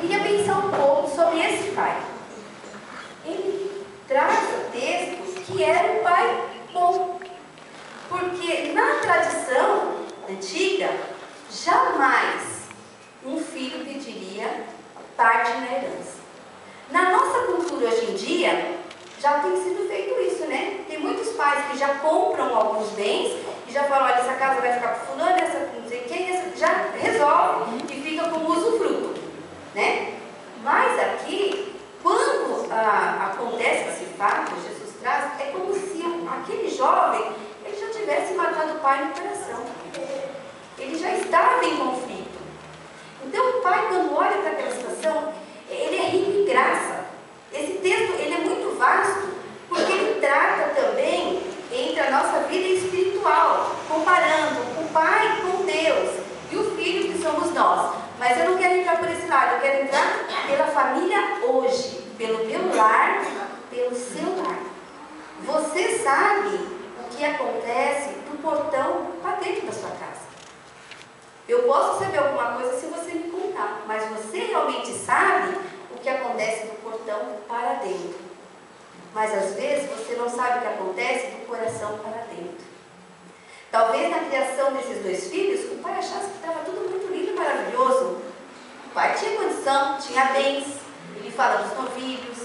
queria pensar um pouco sobre esse pai. Ele traz o texto que era um pai bom. Porque na tradição antiga, jamais um filho pediria parte na herança. Na nossa cultura hoje em dia, já tem sido feito isso, né? Tem muitos pais que já compram alguns bens e já falam, olha, essa casa vai ficar para fulano, essa não sei quem, essa já resolve e fica como usufruto, né? Mas aqui, quando acontece esse fato, Jesus traz, é como se aquele jovem, ele já tivesse matado o pai no coração. Ele já estava em conflito. Então o pai, quando olha para aquela situação, ele é rico em graça. Esse texto, ele é muito vasto, porque ele trata também entre a nossa vida espiritual, comparando o pai com Deus e o filho que somos nós. Mas eu não quero entrar por esse lado, eu quero entrar pela família hoje, pelo meu lar, pelo seu lar. Você sabe o que acontece do portão para dentro da sua casa. Eu posso saber alguma coisa se você me contar, mas você realmente sabe o que acontece do portão para dentro. Mas às vezes você não sabe o que acontece do coração para dentro. Talvez na criação desses dois filhos, o pai achasse que estava tudo muito lindo e maravilhoso. O pai tinha condição, tinha bens, ele fala dos novilhos.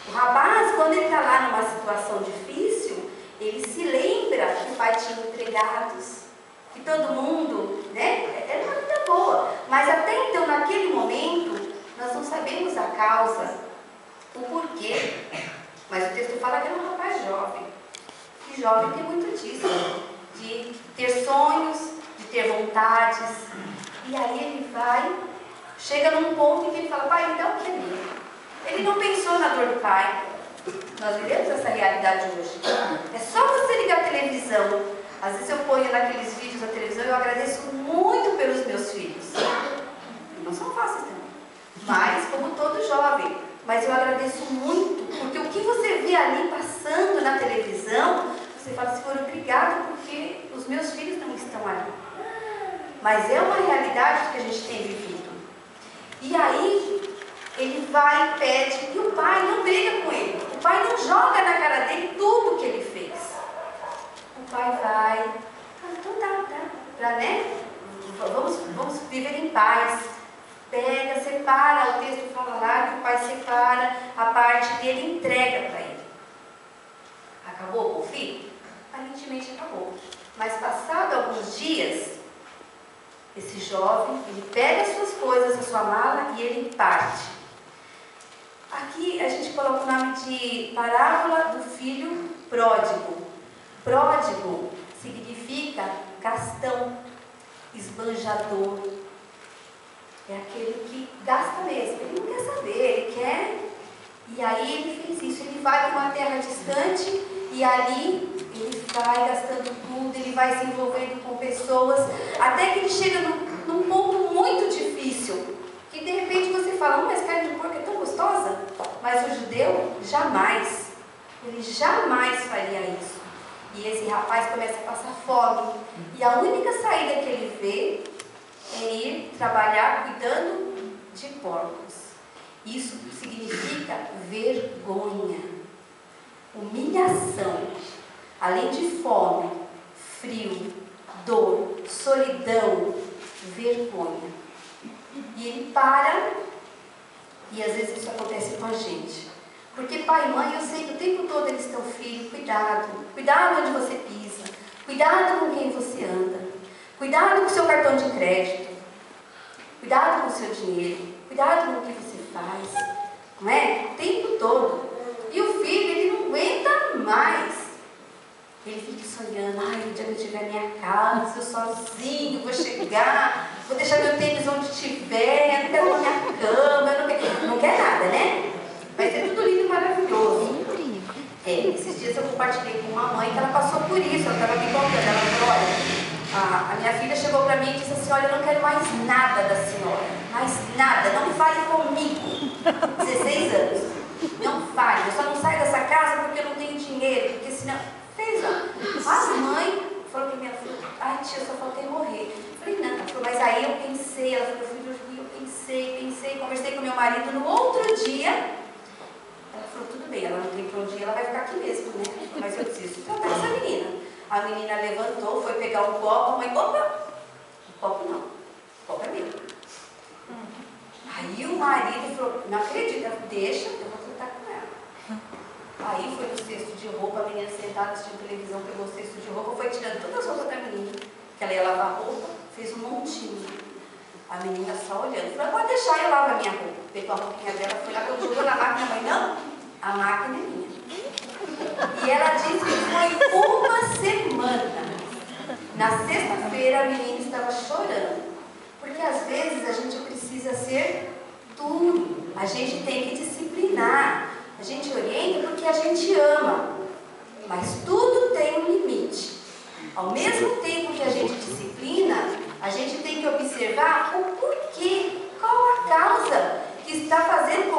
O rapaz, quando ele está lá numa situação difícil, ele se lembra que o pai tinha empregados, que todo mundo, né, era uma vida boa. Mas até então, naquele momento, nós não sabemos a causa, o porquê. Mas o texto fala que era um rapaz jovem. E jovem tem muito disso, de ter sonhos, de ter vontades. E aí ele vai, chega num ponto em que ele fala, pai, então o que é meu? Ele não pensou na dor do pai. Nós vivemos essa realidade hoje. É só você ligar a televisão. Às vezes eu ponho naqueles vídeos da televisão e eu agradeço muito pelos meus filhos. Não são fáceis também. Mas, como todo jovem. Mas eu agradeço muito, porque o que você vê ali passando na televisão, você fala, Senhor, obrigado, porque os meus filhos não estão ali. Mas é uma realidade que a gente tem vivido. E aí, ele vai e pede, e o pai não briga com ele. O pai não joga na cara dele tudo que ele fez. O pai vai, então tá, né? Vamos viver em paz. Pega, separa, o texto fala lá que o pai separa a parte dele, entrega para ele. Acabou o conflito? Aparentemente acabou. Mas passado alguns dias, esse jovem, ele pega as suas coisas, a sua mala e ele parte. Aqui a gente coloca o nome de parábola do filho pródigo. Pródigo significa gastão, esbanjador. É aquele que gasta mesmo, ele não quer saber, ele quer. E aí ele fez isso, ele vai para uma terra distante e ali ele vai gastando tudo, ele vai se envolvendo com pessoas, até que ele chega num ponto muito difícil, que de repente você fala, mas carne de porco é tão gostosa, mas o judeu jamais, ele jamais faria isso. E esse rapaz começa a passar fome, e a única saída que ele vê é ir trabalhar cuidando de porcos. Isso significa vergonha, humilhação, além de fome, frio, dor, solidão, vergonha. E ele para, e às vezes isso acontece com a gente. Porque pai e mãe, eu sei que o tempo todo eles estão, filho, cuidado onde você pisa, cuidado com quem você anda. Cuidado com o seu cartão de crédito, cuidado com o seu dinheiro, cuidado com o que você faz, não é? O tempo todo. E o filho, ele não aguenta mais. Ele fica sonhando, ai, o dia que eu tiver minha casa, eu sozinho, vou chegar, vou deixar meu tênis onde estiver, não quero minha cama, eu não quer nada, né? Vai ser tudo lindo e maravilhoso. Esses dias eu compartilhei com uma mãe que ela passou por isso, ela estava me contando, ela falou, olha, a minha filha chegou para mim e disse assim, olha, eu não quero mais nada da senhora, mais nada, não fale comigo. 16 anos, não fale, eu só não saio dessa casa porque eu não tenho dinheiro, porque senão... Fez, ó. A mãe falou que minha filha, ai tia, só faltei morrer. Eu falei, não, ela falou, mas aí eu pensei, ela falou, eu fui dormir, eu pensei, pensei, conversei com meu marido no outro dia. Ela falou, tudo bem, ela não tem pra onde ir, ela vai ficar aqui mesmo, né? Mas eu preciso tratar essa menina. A menina levantou, foi pegar um copo, a mãe, opa! O copo não, o copo é meu. Aí o marido falou, não acredita, deixa, eu vou tratar com ela. Aí foi no cesto de roupa, a menina sentada assistindo televisão, pegou o cesto de roupa, foi tirando todas as roupas da menina, que ela ia lavar a roupa, fez um montinho. A menina só olhando, falou, pode deixar, eu lavo a minha roupa. Pegou a roupinha dela, foi lá, quando jogou na máquina, a mãe, não, a máquina é minha. E ela disse que foi uma semana. Na sexta-feira a menina estava chorando. Porque às vezes a gente precisa ser duro. A gente tem que disciplinar. A gente orienta porque a gente ama. Mas tudo tem um limite. Ao mesmo tempo que a gente disciplina, a gente tem que observar o porquê. Qual a causa que está fazendo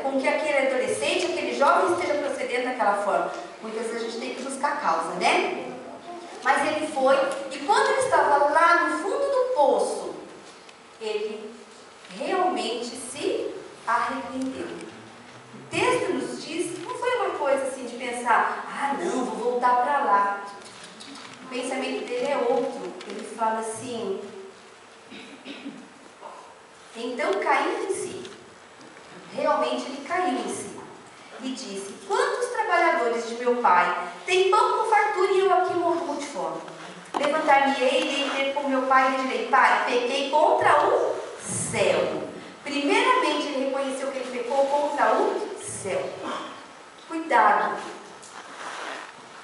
com que aquele adolescente, aquele jovem esteja procedendo daquela forma. Muitas vezes a gente tem que buscar a causa, né? Mas ele foi, e quando ele estava lá no fundo do poço, ele realmente se arrependeu. O texto nos diz, não foi uma coisa assim de pensar, ah não, vou voltar para lá. O pensamento dele é outro. Ele fala assim, então caiu em si. Realmente ele caiu em si. E disse, quantos trabalhadores de meu pai têm pão com fartura e eu aqui morro de fome? Levantar-me-ei e irei ter com meu pai e direi, pai, pequei contra o céu. Primeiramente ele reconheceu que ele pecou contra o céu. Cuidado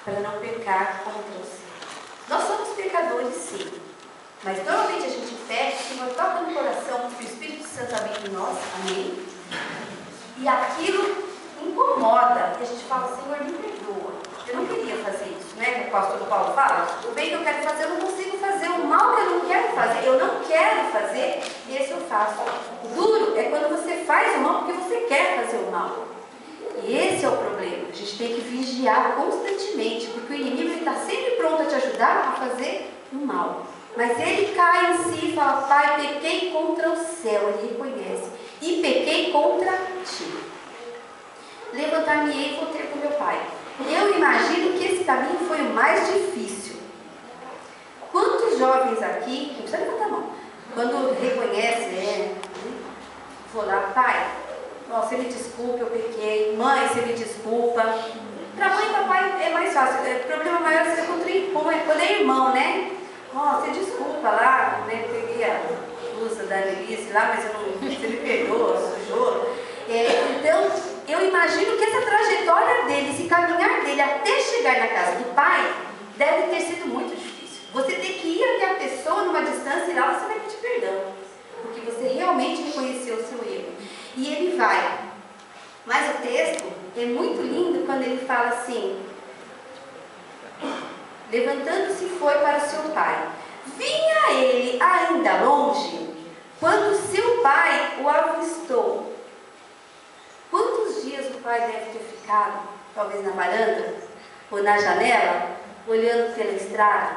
para não pecar contra o céu. Nós somos pecadores, sim. Mas normalmente a gente pede, o Senhor toca no coração, que o Espírito Santo habita em nós, amém? E aquilo incomoda, e a gente fala, Senhor, me perdoa. Eu não queria fazer isso, né? Que o pastor Paulo fala, o bem que eu quero fazer, eu não consigo fazer. O mal que eu não quero fazer, eu não quero fazer, e esse eu faço. O duro é quando você faz o mal porque você quer fazer o mal. E esse é o problema. A gente tem que vigiar constantemente, porque o inimigo está sempre pronto a te ajudar a fazer o mal. Mas ele cai em si e fala, pai, pequei contra o céu, ele reconhece, e pequei contra ti. Levantar-me-ei e vou ter com meu pai. Eu imagino que esse caminho foi o mais difícil. Quantos jovens aqui, não precisa levantar a mão, quando reconhece, vou lá, pai, você me desculpa, eu pequei, mãe, você me desculpa. Para mãe e papai é mais fácil, o problema maior é quando é irmão, né? Você desculpa lá, né? Peguei a blusa da Annelise lá, mas você me perdoa, sujou. Então, eu imagino que essa trajetória dele, esse caminhar dele até chegar na casa do pai, deve ter sido muito difícil. Você tem que ir até a pessoa numa distância e lá você vai pedir perdão, porque você realmente reconheceu o seu erro. E ele vai. Mas o texto é muito lindo quando ele fala assim, levantando-se foi para seu pai. Vinha ele ainda longe, quando seu pai o avistou. Quantos dias o pai deve ter ficado, talvez na varanda, ou na janela, olhando pela estrada,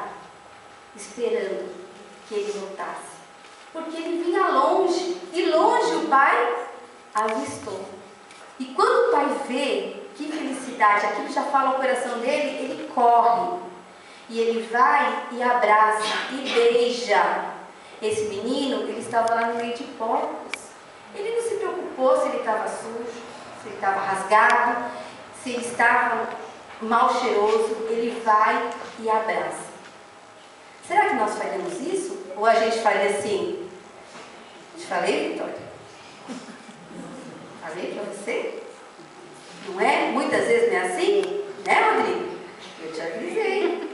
esperando que ele voltasse? Porque ele vinha longe, e longe o pai avistou. E quando o pai vê, que felicidade, aquilo já fala ao coração dele, ele corre. E ele vai e abraça e beija. Esse menino, ele estava lá no meio de porcos. Ele não se preocupou se ele estava sujo, se ele estava rasgado, se ele estava mal cheiroso. Ele vai e abraça. Será que nós faremos isso? Ou a gente faria assim? Te falei, Vitória? Falei para você? Não é? Muitas vezes não é assim? Né, Rodrigo? Eu te avisei.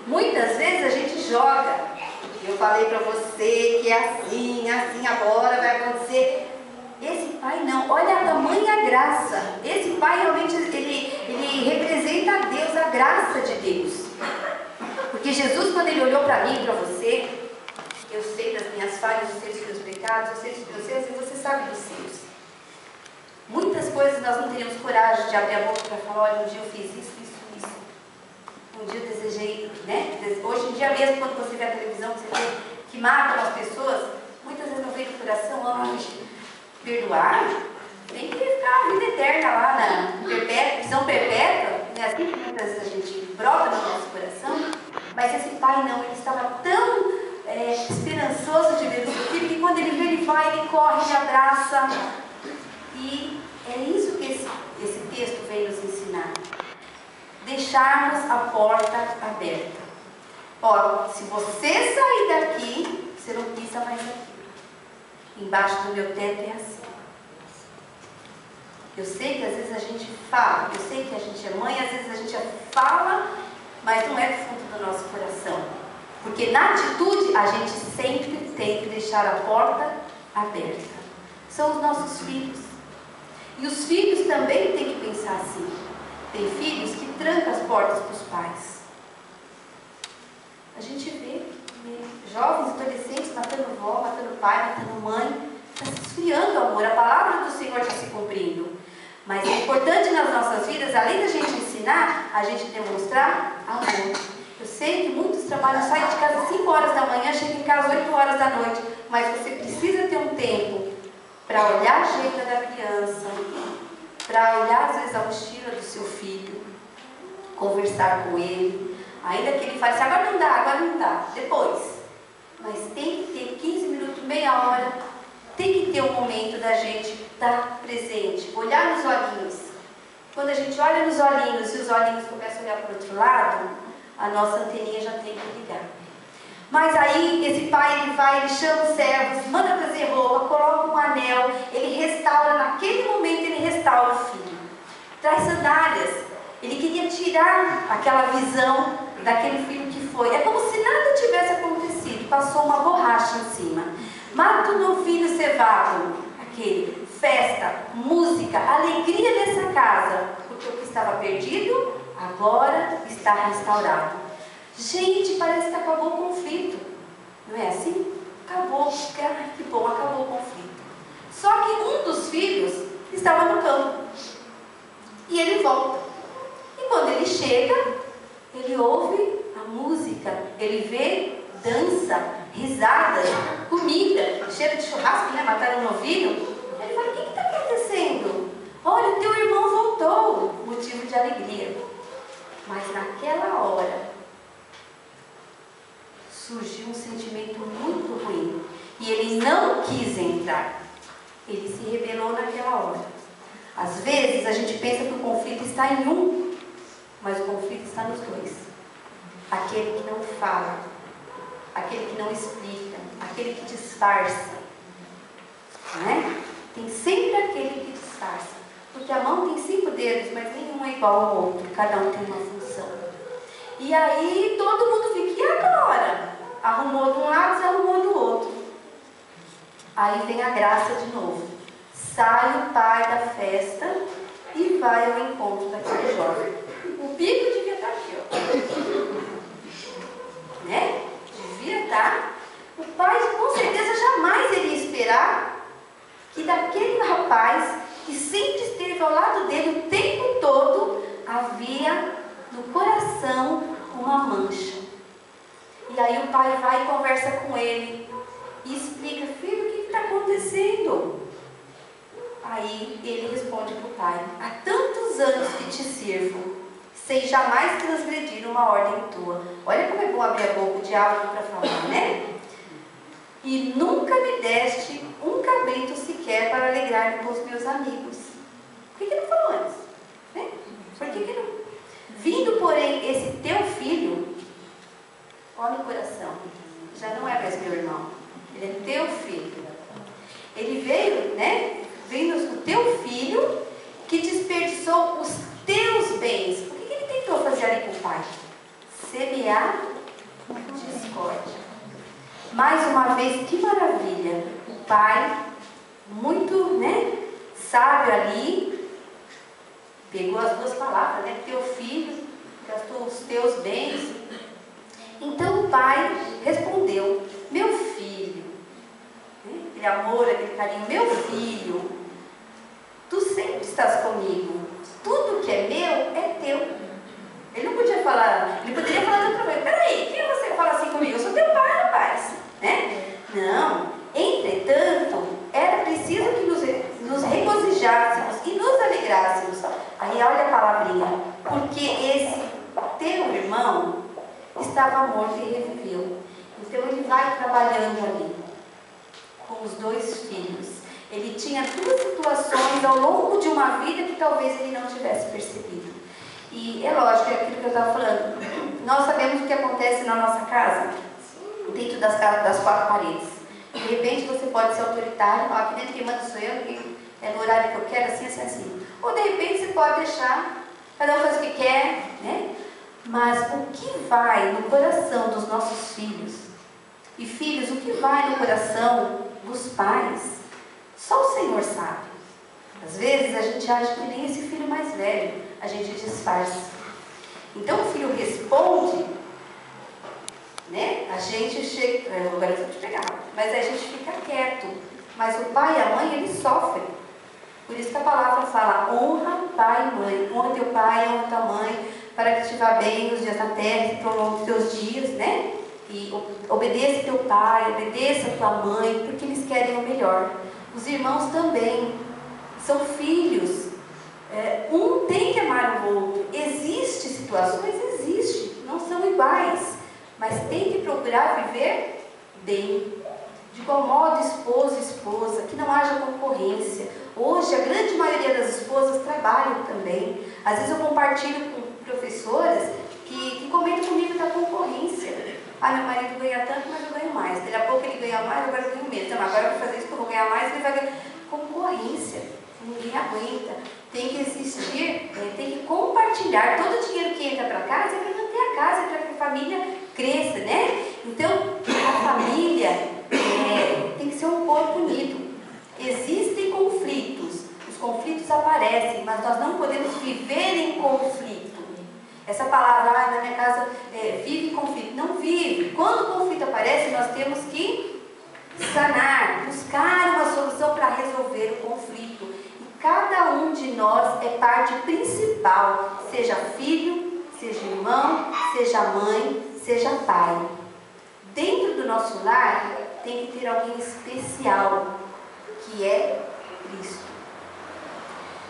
Muitas vezes a gente joga. Eu falei para você que é assim, assim agora vai acontecer. Esse pai não, olha a tamanha graça. Esse pai realmente, ele representa a Deus, a graça de Deus. Porque Jesus, quando ele olhou para mim e para você, eu sei das minhas falhas, eu sei dos meus pecados, eu sei dos meus erros e você sabe dos seus. Muitas coisas nós não teríamos coragem de abrir a boca para falar, olha, um dia eu fiz isso. Um dia eu desejei, né? Hoje em dia mesmo, quando você vê a televisão, você vê que matam as pessoas, muitas vezes não vem do coração, perdoar, tem que ficar a vida eterna lá na prisão perpétua, né? Assim que muitas vezes a gente brota no nosso coração, mas esse pai não, ele estava tão esperançoso de ver o seu filho, que quando ele vê, ele vai, ele corre, ele abraça, e é isso que esse texto vem nos ensinar. Deixarmos a porta aberta. Ó, se você sair daqui, você não pisa mais aqui. Embaixo do meu teto é assim. Eu sei que às vezes a gente fala, eu sei que a gente é mãe, às vezes a gente fala, mas não é do fundo do nosso coração. Porque na atitude a gente sempre tem que deixar a porta aberta. São os nossos filhos. E os filhos também têm que pensar assim. Tem filhos que trancam as portas para os pais. A gente vê jovens, adolescentes matando vó, matando pai, matando mãe. Está se esfriando o amor. A palavra do Senhor está se cumprindo. Mas é importante nas nossas vidas, além da gente ensinar, a gente demonstrar amor. Eu sei que muitos trabalham, saem de casa às 5 horas da manhã, chegam em casa às 8 horas da noite. Mas você precisa ter um tempo para olhar a jeito da criança, para olhar às vezes a mochila do seu filho, conversar com ele, ainda que ele fale assim, agora não dá, depois. Mas tem que ter 15 minutos, meia hora, tem que ter um momento da gente estar presente, olhar nos olhinhos. Quando a gente olha nos olhinhos e os olhinhos começam a olhar para o outro lado, a nossa anteninha já tem que ligar. Mas aí esse pai, ele vai, ele chama os servos, manda trazer roupa, coloca um anel, ele restaura, naquele momento ele restaura o filho. Traz sandálias. Ele queria tirar aquela visão daquele filho que foi. É como se nada tivesse acontecido, passou uma borracha em cima. Mata o meu filho cevado, aquele, festa, música, alegria nessa casa, porque o que estava perdido, agora está restaurado. Gente, parece que acabou o conflito. Não é assim? Acabou. Que bom, acabou o conflito. Só que um dos filhos estava no campo. E ele volta. E quando ele chega, ele ouve a música, ele vê dança, risada, comida, cheiro de churrasco, né? Mataram um novilho. Ele fala, o que está acontecendo? Olha, o teu irmão voltou. Motivo de alegria. Mas naquela hora, surgiu um sentimento muito ruim. E ele não quis entrar. Ele se rebelou naquela hora. Às vezes a gente pensa que o conflito está em um, mas o conflito está nos dois. Aquele que não fala, aquele que não explica, aquele que disfarça. Não é? Tem sempre aquele que disfarça. Porque a mão tem 5 dedos, mas nenhum é igual ao outro. Cada um tem uma função. E aí todo mundo fica, e agora? Arrumou de um lado, desarrumou do outro. Aí vem a graça de novo. Sai o pai da festa e vai ao encontro daquele jovem. O bico devia estar aqui, ó. Né? Devia estar. O pai, com certeza, jamais iria esperar que daquele rapaz, que sempre esteve ao lado dele o tempo todo, havia no coração uma mancha. E aí o pai vai e conversa com ele e explica, filho, o que está acontecendo? Aí ele responde para o pai, há tantos anos que te sirvo, sem jamais transgredir uma ordem tua. Olha como é bom abrir a boca, o diálogo para falar, né? E nunca me deste um cabrito sequer para alegrar-me com os meus amigos. Por que não falou antes? Né? Por que não? Vindo, porém, esse teu filho, olha o coração, já não é mais meu irmão, ele é teu filho. Ele veio, né? Veio o teu filho que desperdiçou os teus bens. O que ele tentou fazer ali com o pai? Semear discórdia. Mais uma vez, que maravilha. O pai, muito, né, sábio ali, pegou as 2 palavras, né? Teu filho, gastou os teus bens. Então o pai respondeu, meu filho, né? Aquele amor, aquele carinho, meu filho, tu sempre estás comigo, tudo que é meu é teu. Ele não podia falar, ele poderia falar de outra vez, peraí, quem você fala assim comigo? Eu sou teu pai, rapaz, né? Não, entretanto, era preciso que regozijássemos e nos alegrássemos. Aí olha a palavrinha, porque esse teu irmão estava morto e reviveu. Então ele vai trabalhando ali com os dois filhos. Ele tinha duas situações ao longo de uma vida que talvez ele não tivesse percebido. E é lógico, é aquilo que eu estava falando. Nós sabemos o que acontece na nossa casa, dentro das quatro paredes. De repente você pode ser autoritário, falar que dentro quem manda sou eu, que é no horário que eu quero, assim, assim, assim. Ou de repente você pode deixar, cada um faz o que quer, né? Mas o que vai no coração dos nossos filhos, e filhos, o que vai no coração dos pais, só o Senhor sabe. Às vezes a gente acha que nem esse filho mais velho, a gente disfarça. Então o filho responde, né? A gente chega, agora eu vou te pegar, mas a gente fica quieto. Mas o pai e a mãe, eles sofrem. Por isso que a palavra fala, honra pai e mãe, honra teu pai, honra tua mãe, para que te vá bem nos dias da terra, e prolongue os teus dias, né? E obedeça teu pai, obedeça tua mãe, porque eles querem o melhor. Os irmãos também são filhos. Um tem que amar o outro. Existem situações, existe, não são iguais, mas tem que procurar viver bem. De igual modo, esposo e esposa, que não haja concorrência. Hoje, a grande maioria das esposas trabalham também. Às vezes eu compartilho com professoras que comentam comigo da concorrência. Ah, meu marido ganha tanto, mas eu ganho mais. Daqui a pouco ele ganha mais, agora eu ganho menos. Então, agora eu vou fazer isso que eu vou ganhar mais, ele vai ganhar. Concorrência. Ninguém aguenta. Tem que existir, tem que compartilhar. Todo o dinheiro que entra para casa é para manter a casa, é para que a família cresça, né? Então, a família tem que ser um corpo unido. Existem conflitos. Os conflitos aparecem, mas nós não podemos viver em conflito. Essa palavra, na minha casa, vive conflito. Não vive. Quando o conflito aparece, nós temos que sanar, buscar uma solução para resolver o conflito. E cada um de nós é parte principal, seja filho, seja irmão, seja mãe, seja pai. Dentro do nosso lar, tem que ter alguém especial, que é Cristo.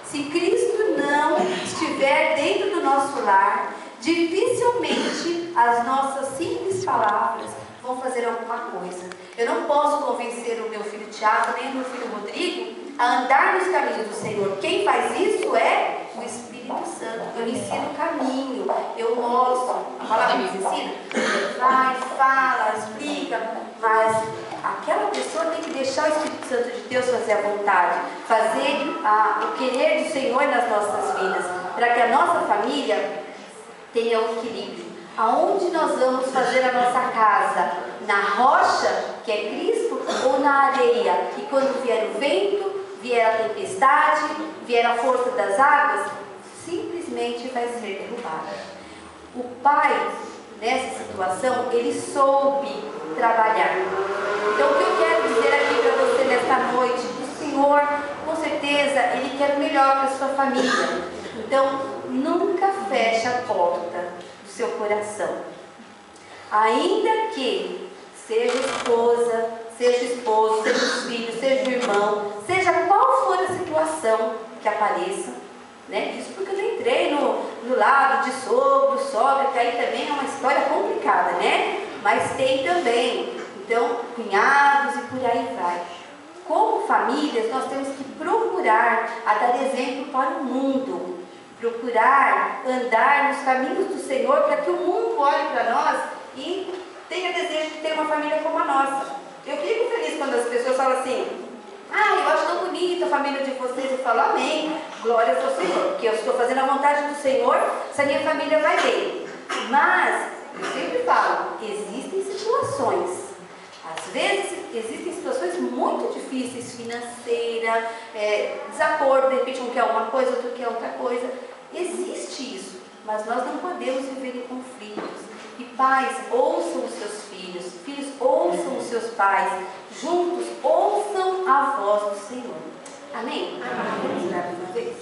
Se Cristo não estiver dentro do nosso lar, dificilmente as nossas simples palavras vão fazer alguma coisa. Eu não posso convencer o meu filho Tiago, nem o meu filho Rodrigo, a andar nos caminhos do Senhor. Quem faz isso é o Espírito Santo. Eu ensino o caminho, eu mostro. A palavra nos ensina, vai, fala, explica, mas aquela pessoa tem que deixar o Espírito Santo de Deus fazer a vontade, fazer o querer do Senhor nas nossas vidas, para que a nossa família tenha o equilíbrio. Aonde nós vamos fazer a nossa casa? Na rocha, que é Cristo, ou na areia? E quando vier o vento, vier a tempestade, vier a força das águas, simplesmente vai ser derrubada. O pai, nessa situação, ele soube trabalhar. Então, o que eu quero dizer aqui para você nesta noite? O Senhor, com certeza, Ele quer o melhor para a sua família. Então, nunca feche a porta do seu coração. Ainda que seja esposa, seja esposo, seja os filhos, seja o irmão, seja qual for a situação que apareça, né? Isso porque eu já entrei no lado de sogro, sogra, que aí também é uma história complicada, né? Mas tem também, então, cunhados e por aí vai. Como famílias, nós temos que procurar a dar exemplo para o mundo, procurar andar nos caminhos do Senhor, para que o mundo olhe para nós e tenha desejo de ter uma família como a nossa. Eu fico feliz quando as pessoas falam assim, eu acho tão bonita a família de vocês. Eu falo, amém, glórias ao Senhor, porque eu estou fazendo a vontade do Senhor, se a minha família vai bem. Mas, eu sempre falo, existem situações, às vezes existem situações muito difíceis, financeira, desacordo, de repente um quer uma coisa, outro quer outra coisa. Existe isso, mas nós não podemos viver em conflitos. E pais, ouçam os seus filhos, filhos, ouçam os seus pais, juntos ouçam a voz do Senhor. Amém? Vamos orar uma vez?